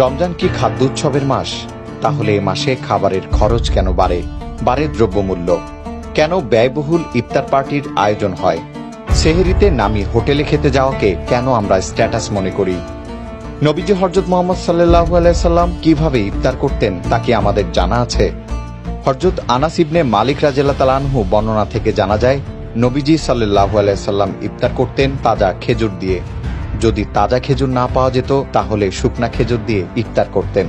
রমজান কি খাদ্য উৎসবের মাস? তাহলে এ মাসে খাবারের খরচ কেন বাড়ে দ্রব্যমূল্য? কেন ব্যয়বহুল ইফতার পার্টির আয়োজন হয়? সেহরিতে নামি হোটেলে খেতে যাওয়াকে কেন আমরা স্ট্যাটাস মনে করি? নবীজি হযরত মুহাম্মদ সাল্লাল্লাহু আলাইহি সাল্লাম কিভাবে ইফতার করতেন তা কি আমাদের জানা আছে? হযরত আনাস ইবনে মালিক রাদিয়াল্লাহু তাআলা আনহু বর্ণনা থেকে জানা যায়, নবীজি সাল্লাল্লাহু আলাইহি সাল্লাম ইফতার করতেন তাজা খেজুর দিয়ে। যদি তাজা খেজুর না পাওয়া যেত তাহলে শুকনা খেজুর দিয়ে ইফতার করতেন,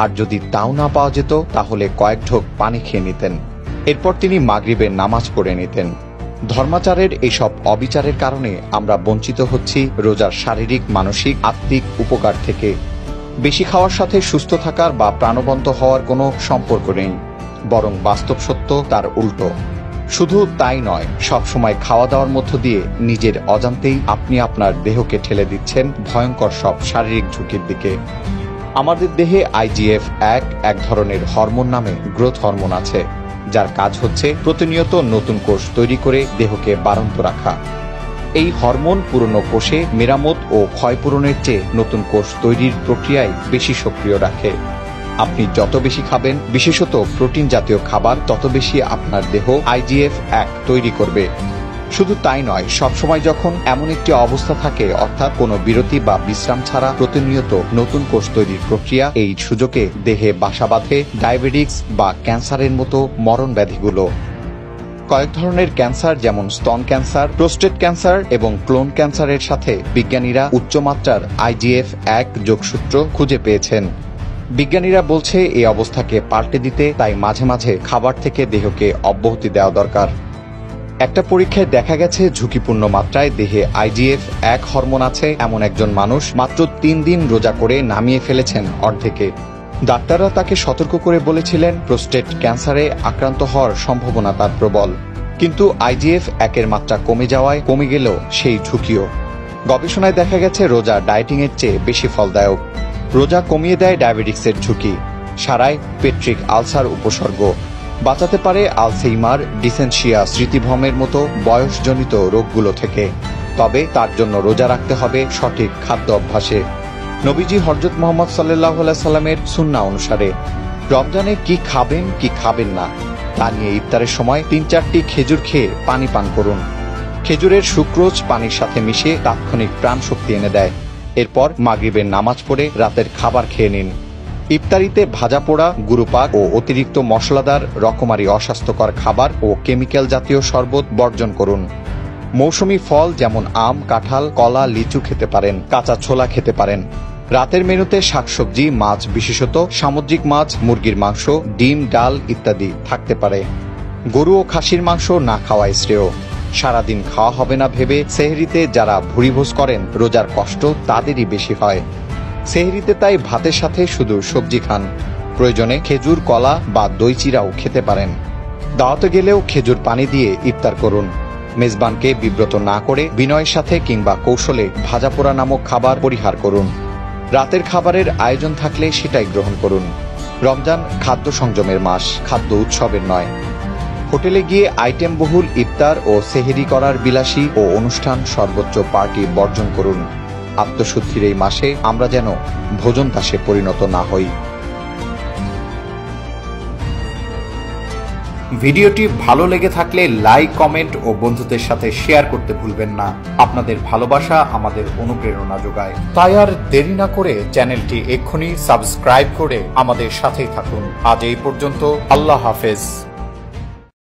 আর যদি তাও না পাওয়া যেত তাহলে কয়েক ঢোক পানি খেয়ে নিতেন। এরপর তিনি মাগরিবের নামাজ পড়ে নিতেন। ধর্মাচারের এইসব অবিচারের কারণে আমরা বঞ্চিত হচ্ছি রোজার শারীরিক, মানসিক, আত্মিক উপকার থেকে। বেশি খাওয়ার সাথে সুস্থ থাকার বা প্রাণবন্ত হওয়ার কোনো সম্পর্ক নেই, বরং বাস্তব সত্য তার উল্টো। শুধু তাই নয়, সবসময় খাওয়া দাওয়ার মধ্য দিয়ে নিজের অজান্তেই আপনি আপনার দেহকে ঠেলে দিচ্ছেন ভয়ঙ্কর সব শারীরিক ঝুঁকির দিকে। আমাদের দেহে IGF এক ধরনের হরমোন নামে গ্রোথ হরমোন আছে, যার কাজ হচ্ছে প্রতিনিয়ত নতুন কোষ তৈরি করে দেহকে বাড়ন্ত রাখা। এই হরমোন পুরনো কোষে মেরামত ও ক্ষয়পূরণের চেয়ে নতুন কোষ তৈরির প্রক্রিয়ায় বেশি সক্রিয় রাখে। আপনি যত বেশি খাবেন, বিশেষত প্রোটিন জাতীয় খাবার, তত বেশি আপনার দেহ IGF তৈরি করবে। শুধু তাই নয়, সবসময় যখন এমন একটি অবস্থা থাকে, অর্থাৎ কোনো বিরতি বা বিশ্রাম ছাড়া প্রতিনিয়ত নতুন কোষ তৈরির প্রক্রিয়া, এই সুযোগে দেহে বাসা বাঁধে ডায়াবেটিস বা ক্যান্সারের মতো মরণ ব্যাধিগুলো। কয়েক ধরনের ক্যান্সার, যেমন স্তন ক্যান্সার, প্রোস্টেট ক্যান্সার এবং ক্লোন ক্যান্সারের সাথে বিজ্ঞানীরা উচ্চমাত্রার IGF যোগসূত্র খুঁজে পেয়েছেন। বিজ্ঞানীরা বলছে এই অবস্থাকে পাল্টে দিতে তাই মাঝে মাঝে খাবার থেকে দেহকে অব্যাহতি দেওয়া দরকার। একটা পরীক্ষায় দেখা গেছে ঝুঁকিপূর্ণ মাত্রায় দেহে IGF হরমোন আছে এমন একজন মানুষ মাত্র 3 দিন রোজা করে নামিয়ে ফেলেছেন অর্ধেকে। ডাক্তাররা তাকে সতর্ক করে বলেছিলেন প্রোস্টেট ক্যান্সারে আক্রান্ত হওয়ার সম্ভাবনা তার প্রবল, কিন্তু IGF এর মাত্রা কমে যাওয়ায় কমে গেল সেই ঝুঁকিও। গবেষণায় দেখা গেছে রোজা ডায়েটিংয়ের চেয়ে বেশি ফলদায়ক। রোজা কমিয়ে দেয় ডায়াবেটিসের ঝুঁকি, সারায় পেট্রিক আলসার উপসর্গ, বাঁচাতে পারে আলঝেইমার, ডিমেনশিয়া, স্মৃতিভ্রমের মতো বয়সজনিত রোগগুলো থেকে। তবে তার জন্য রোজা রাখতে হবে সঠিক খাদ্য অভ্যাসে, নবীজি হযরত মুহাম্মদ সাল্লাল্লাহু আলাইহি সাল্লামের সুন্নাহ অনুসারে। রমজানে কি খাবেন কি খাবেন না তা নিয়ে ইফতারের সময় 3-4টি খেজুর খেয়ে পানি পান করুন। খেজুরের সুক্রোজ পানির সাথে মিশে তাৎক্ষণিক প্রাণ শক্তি এনে দেয়। এরপর মাগরিবের নামাজ পড়ে রাতের খাবার খেয়ে নিন। ইফতারিতে ভাজা পোড়া, গুরুপাক ও অতিরিক্ত মশলাদার রকমারি অস্বাস্থ্যকর খাবার ও কেমিক্যাল জাতীয় শরবত বর্জন করুন। মৌসুমী ফল যেমন আম, কাঁঠাল, কলা, লিচু খেতে পারেন, কাঁচা ছোলা খেতে পারেন। রাতের মেনুতে শাকসবজি, মাছ, বিশেষত সামুদ্রিক মাছ, মুরগির মাংস, ডিম, ডাল ইত্যাদি থাকতে পারে। গরু ও খাসির মাংস না খাওয়াই শ্রেয়। সারাদিন খাওয়া হবে না ভেবে সেহরিতে যারা ভুরিভোজ করেন, রোজার কষ্ট তাদেরই বেশি হয়। সেহরিতে তাই ভাতের সাথে শুধু সবজি খান। প্রয়োজনে খেজুর, কলা বা দই চিড়াও খেতে পারেন। দাওয়াতে গেলেও খেজুর পানি দিয়ে ইফতার করুন। মেজবানকে বিব্রত না করে বিনয়ের সাথে কিংবা কৌশলে ভাজা পোড়া নামক খাবার পরিহার করুন। রাতের খাবারের আয়োজন থাকলে সেটাই গ্রহণ করুন। রমজান খাদ্য সংযমের মাস, খাদ্য উৎসবের নয়। হোটেলে গিয়ে আইটেম বহুল ইফতার ও সেহরি করার বিলাসী ও অনুষ্ঠান সর্বোচ্চ পার্টি বর্জন করুন। আত্মশুদ্ধির এই মাসে আমরা যেন ভোজন দাসে পরিণত না হই। ভিডিওটি ভালো লেগে থাকলে লাইক, কমেন্ট ও বন্ধুদের সাথে শেয়ার করতে ভুলবেন না। আপনাদের ভালোবাসা আমাদের অনুপ্রেরণা যোগায়। তাই আর দেরি না করে চ্যানেলটি এক্ষুনি সাবস্ক্রাইব করে আমাদের সাথেই থাকুন। আজ এই পর্যন্ত। আল্লাহ হাফেজ।